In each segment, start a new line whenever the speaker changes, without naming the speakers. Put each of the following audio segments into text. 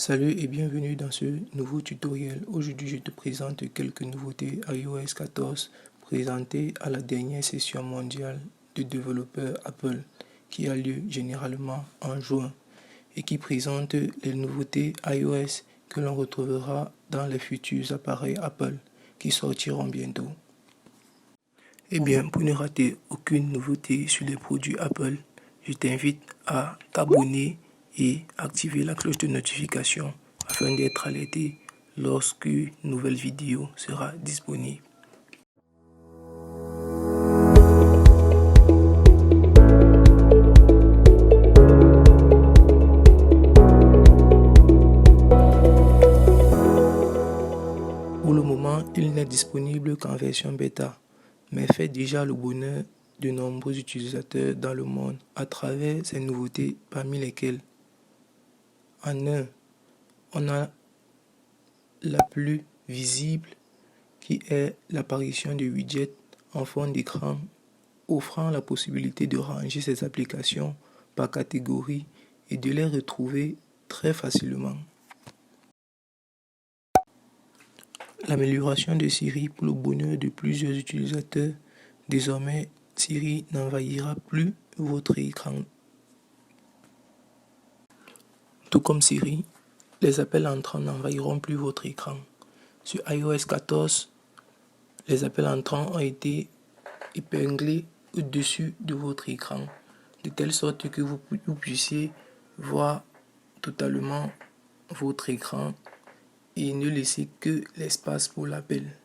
Salut et bienvenue dans ce nouveau tutoriel. Aujourd'hui, je te présente quelques nouveautés iOS 14 présentées à la dernière session mondiale de développeurs Apple qui a lieu généralement en juin et qui présente les nouveautés iOS que l'on retrouvera dans les futurs appareils Apple qui sortiront bientôt. Eh bien, pour ne rater aucune nouveauté sur les produits Apple, je t'invite à t'abonner et activer la cloche de notification afin d'être alerté lorsqu'une nouvelle vidéo sera disponible. Pour le moment, il n'est disponible qu'en version bêta, mais fait déjà le bonheur de nombreux utilisateurs dans le monde à travers ces nouveautés, parmi lesquelles en un, on a la plus visible qui est l'apparition de widgets en fond d'écran offrant la possibilité de ranger ces applications par catégorie et de les retrouver très facilement. L'amélioration de Siri pour le bonheur de plusieurs utilisateurs. Désormais, Siri n'envahira plus votre écran. Tout comme Siri, les appels entrants n'envahiront plus votre écran. Sur iOS 14, les appels entrants ont été épinglés au-dessus de votre écran, de telle sorte que vous puissiez voir totalement votre écran et ne laisser que l'espace pour l'appel.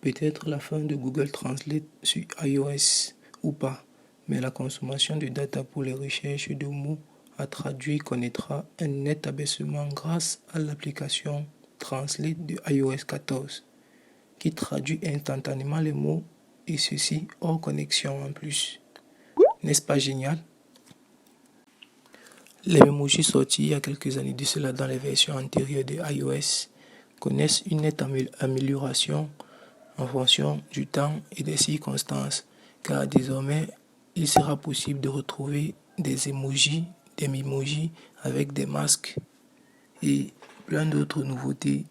Peut-être la fin de Google Translate sur iOS ou pas, mais la consommation de data pour les recherches de mots à traduire connaîtra un net abaissement grâce à l'application Translate de iOS 14 qui traduit instantanément les mots et ceci hors connexion en plus. N'est-ce pas génial? Les emojis sortis il y a quelques années de cela dans les versions antérieures de iOS connaissent une nette amélioration en fonction du temps et des circonstances, car désormais il sera possible de retrouver des emojis, des mimojis avec des masques et plein d'autres nouveautés.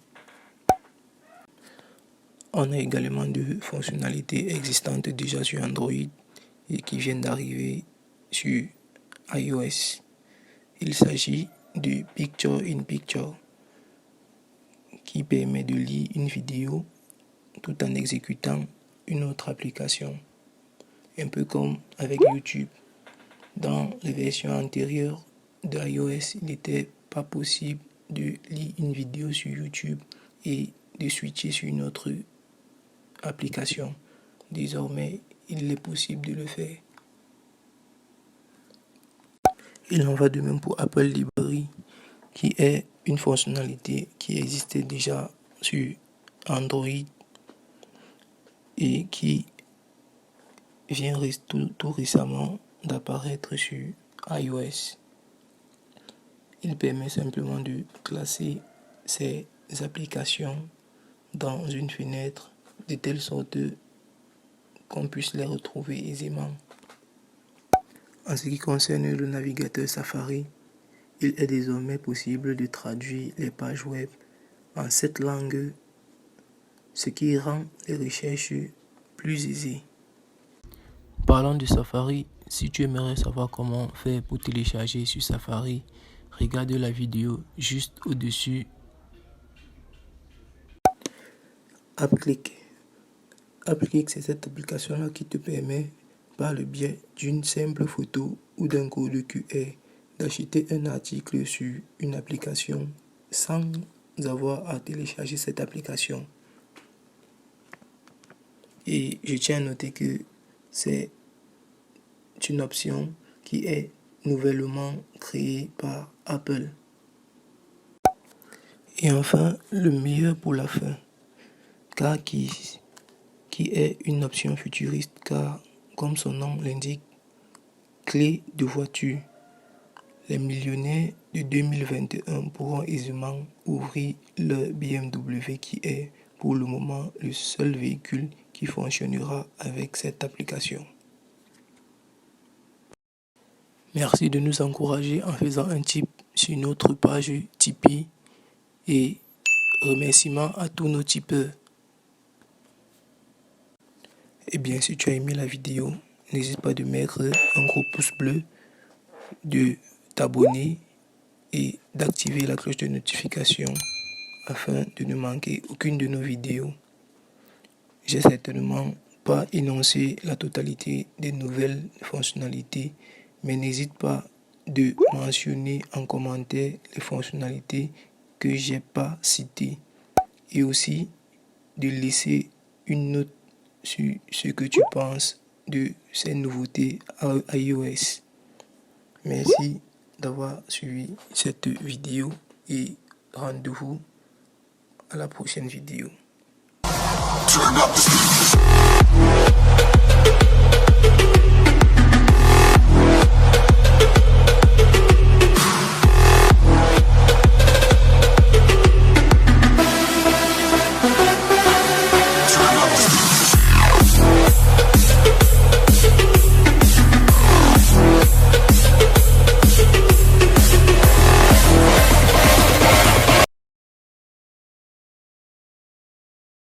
On a également de fonctionnalités existantes déjà sur Android et qui viennent d'arriver sur iOS. Il s'agit de Picture in Picture qui permet de lire une vidéo tout en exécutant une autre application. Un peu comme avec YouTube. Dans les versions antérieures de iOS, il n'était pas possible de lire une vidéo sur YouTube et de switcher sur une autre application. Désormais, il est possible de le faire. Il en va de même pour Apple Library, qui est une fonctionnalité qui existait déjà sur Android et qui vient tout récemment d'apparaître sur iOS. Il permet simplement de classer ces applications dans une fenêtre de telle sorte qu'on puisse les retrouver aisément. En ce qui concerne le navigateur Safari, il est désormais possible de traduire les pages web en 7 langues, ce qui rend les recherches plus aisées. Parlant de Safari, si tu aimerais savoir comment faire pour télécharger sur Safari, regarde la vidéo juste au-dessus. AppClick. AppClick, c'est cette application-là qui te permet, par le biais d'une simple photo ou d'un code QR, d'acheter un article sur une application sans avoir à télécharger cette application. Et je tiens à noter que c'est une option qui est nouvellement créée par Apple. Et enfin, le meilleur pour la fin, car qui est une option futuriste, car comme son nom l'indique, clé de voiture. Les millionnaires de 2021 pourront aisément ouvrir leur BMW qui est pour le moment le seul véhicule qui fonctionnera avec cette application. Merci de nous encourager en faisant un tip sur notre page Tipeee et remerciements à tous nos tipeurs. Et bien, si tu as aimé la vidéo, n'hésite pas de mettre un gros pouce bleu, de t'abonner et d'activer la cloche de notification afin de ne manquer aucune de nos vidéos. J'ai certainement pas énoncé la totalité des nouvelles fonctionnalités, mais n'hésite pas de mentionner en commentaire les fonctionnalités que j'ai pas citées et aussi de laisser une note sur ce que tu penses de ces nouveautés à iOS. Merci d'avoir suivi cette vidéo et rendez-vous à la prochaine vidéo. Turn up the